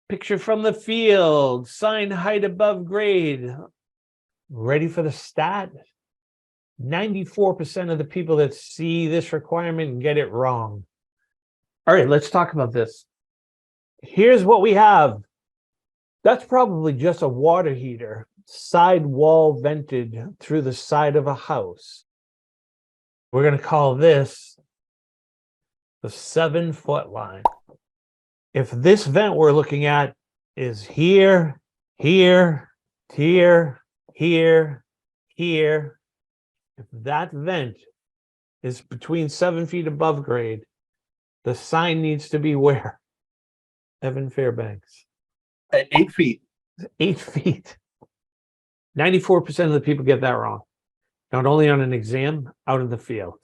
Picture from the field, sign height above grade. Ready for the stat? 94% of the people that see this requirement get it wrong. All right, let's talk about this. Here's what we have. That's probably just a water heater, side wall vented through the side of a house. We're going to call this the 7-foot line. If this vent we're looking at is here, here, here, here, here, if that vent is between 7 feet above grade, the sign needs to be where? Evan Fairbanks. At 8 feet. 8 feet. 94% of the people get that wrong. Not only on an exam, out in the field.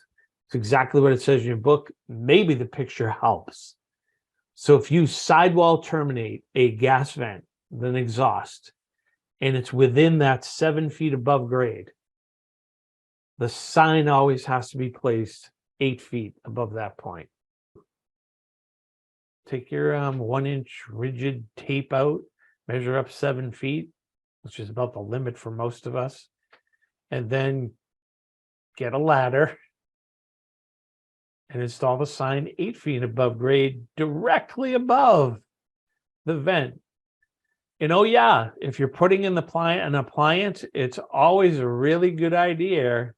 It's exactly what it says in your book. Maybe the picture helps. So if you sidewall terminate a gas vent, then exhaust, and it's within that 7 feet above grade, the sign always has to be placed 8 feet above that point. Take your 1-inch rigid tape out, measure up 7 feet, which is about the limit for most of us, and then get a ladder and install the sign 8 feet above grade, directly above the vent. And oh yeah, if you're putting in an appliance, it's always a really good idea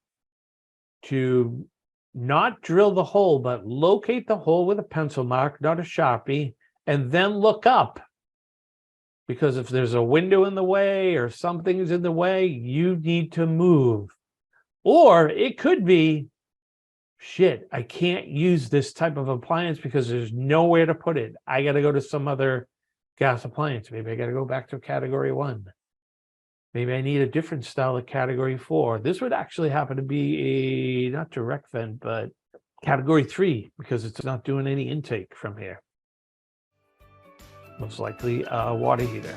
to not drill the hole, but locate the hole with a pencil mark, not a Sharpie, and then look up. Because if there's a window in the way or something's in the way, you need to move. Or it could be, shit, I can't use this type of appliance because there's nowhere to put it. I got to go to some other gas appliance. Maybe I got to go back to category 1. Maybe I need a different style of category 4. This would actually happen to be a, not direct vent, but category 3, because it's not doing any intake from here. Most likely a water heater.